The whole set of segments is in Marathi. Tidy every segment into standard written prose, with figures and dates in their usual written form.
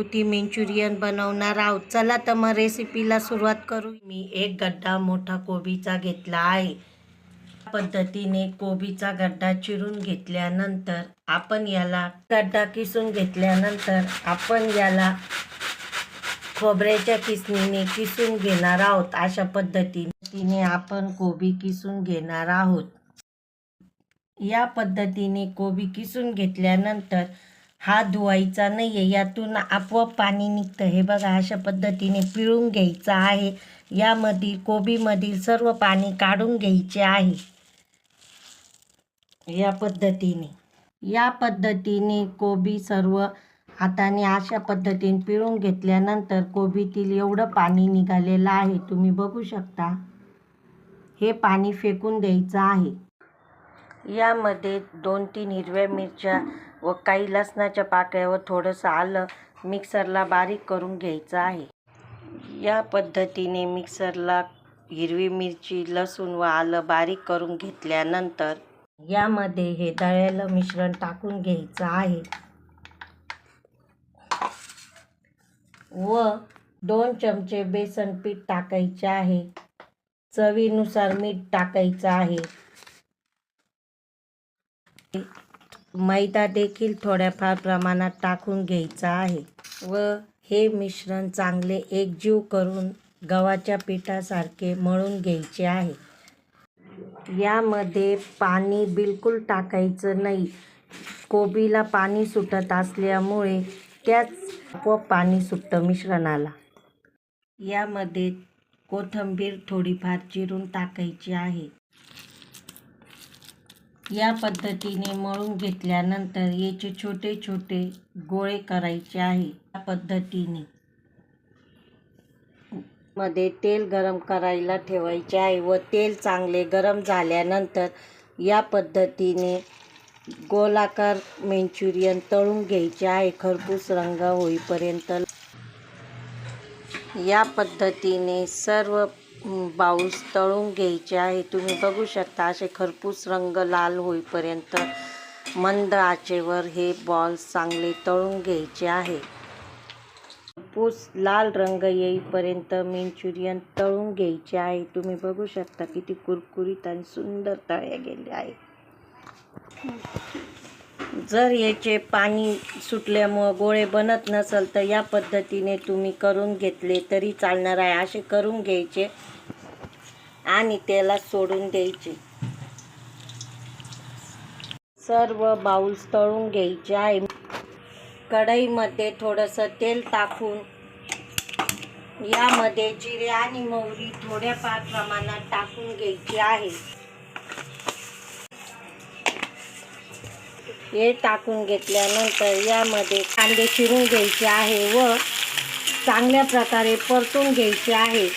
ती मंचुरियन बनवणार आहोत. चला तर मग रेसिपीला सुरुवात करू. मी एक गड्डा मोठा कोबीचा घेतला आहे. पद्धतीने कोबीचा गड्डा चिरून घेतल्यानंतर आपण याला गड्डा किसून घेतल्यानंतर आपण याला खोबऱ्याच्या किसणीने किसून घेणार आहोत. अशा पद्धतीने आपण कोबी किसून घेणार आहोत. या पद्धतीने कोबी किसून घेतल्यानंतर हा धुवायचा नाहीये, यातून आपोआप पाणी निघतं. हे बघा, अशा पद्धतीने पिळून घ्यायचं आहे. यामधील कोबीमधील सर्व पाणी काढून घ्यायचे आहे. या पद्धतीने कोबी सर्व हाताने अशा पद्धतीने पिळून घेतल्यानंतर कोबीतील एवढं पाणी निघालेलं आहे, तुम्ही बघू शकता. हे पाणी फेकून द्यायचं आहे. यामध्ये 2-3 हिरव्या मिरच्या व काही लसणाच्या पाकळ्या व थोडंसं आलं मिक्सरला बारीक करून घ्यायचं आहे. या पद्धतीने मिक्सरला हिरवी मिरची, लसूण व आलं बारीक करून घेतल्यानंतर यामध्ये हे दळलेलं मिश्रण टाकून घ्यायचं आहे व 2 चमचे बेसन पीठ टाकायचे आहे. चवीनुसार मीठ टाकायचं आहे. मैदा देखील थोड्याफार प्रमाणात टाकून घ्यायचा आहे व हे मिश्रण चांगले एकजीव करून गव्हाच्या पिठासारखे मळून घ्यायचे आहे. यामध्ये पाणी बिलकुल टाकायचं नाही. कोबीला पाणी सुटत असल्यामुळे त्याच आपोआप पाणी सुटतं मिश्रणाला. यामध्ये कोथिंबीर थोडीफार चिरून टाकायची आहे. या पद्धतीने मळून घेतल्यानंतर याचे छोटे छोटे गोळे करायचे आहे. या पद्धतीने मध्ये तेल गरम करायला ठेवायचे आहे व तेल चांगले गरम झाल्यानंतर या पद्धतीने गोलाकार मंचुरियन तळून घ्यायचे आहे खरपूस रंग होईपर्यंत. या पद्धतीने सर्व बाउल्स तळून घ्यायचे आहे. तुम्ही बघू शकता, असे खरपूस रंग लाल होईपर्यंत मंद आचेवर हे बॉल्स चांगले तळून घ्यायचे आहे. खरपूस लाल रंग येईपर्यंत मंचुरियन तळून घ्यायचे आहे. तुम्ही बघू शकता किती कुरकुरीत आणि सुंदर तळले गेले आहे. जर याचे पाणी सुटल्यामुळे गोळे बनत नसेल तर या पद्धतीने तुम्ही करून घेतले तरी चालणार आहे. असे करून घ्यायचे आणि त्याला सोडून द्यायचे. सर्व बाउल्स तळून घ्यायचे आहे. कढईमध्ये थोडंसं तेल टाकून यामध्ये जिरे आणि मोहरी थोड्याफार प्रमाणात टाकून घ्यायची आहे. हे टाकून घेतल्यानंतर यामध्ये कांदे चिरून घ्यायचे आहे व चांगल्या प्रकारे परतून घ्यायचे आहे.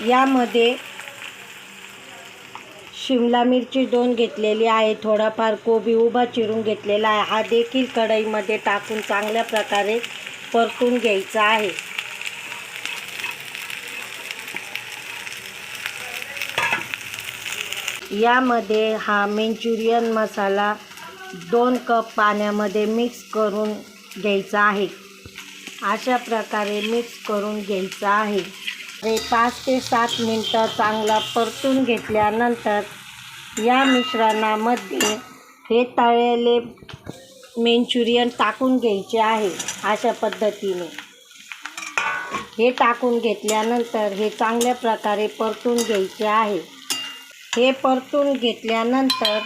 यामध्ये शिमला मिरची 2 घेतलेली आहे. थोडाफार कोबी उभा चिरून घेतलेला आहे. हा देखील कढईमध्ये टाकून चांगल्या प्रकारे परतून घ्यायचा आहे. यामध्ये हा मंचुरियन मसाला 2 कप पाण्यामध्ये मिक्स करून घ्यायचा आहे. अशा प्रकारे मिक्स करून घ्यायचा आहे. 5 ते 7 मिनटं चांगला परतून घेतल्यानंतर या मिश्रणामध्ये हे तळलेले मंचुरियन टाकून घ्यायचे आहे. अशा पद्धतीने हे टाकून घेतल्यानंतर हे चांगल्या प्रकारे परतून घ्यायचे आहे. हे परतून घेतल्यानंतर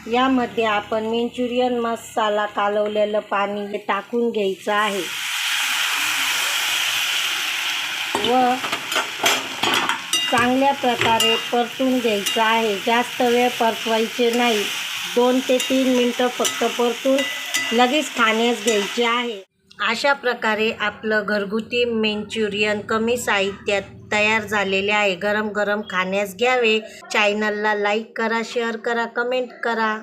यामध्ये आपण मंचुरियन मसाला कालवलेलं पाणी टाकून घ्यायचं आहे व चांगल्या प्रकारे परतून घ्यायचं आहे. जास्त वेळ परतवायचे नाही. 2 ते 3 मिनटं फक्त परतून लगेच खाण्यास घ्यायचे आहे. अशा प्रकारे आपलं घरगुती मंचुरियन कमी साहित्यात तयार झालेले आहे. गरम गरम खाण्यास घ्यावे. चॅनलला लाईक करा, शेअर करा, कमेंट करा.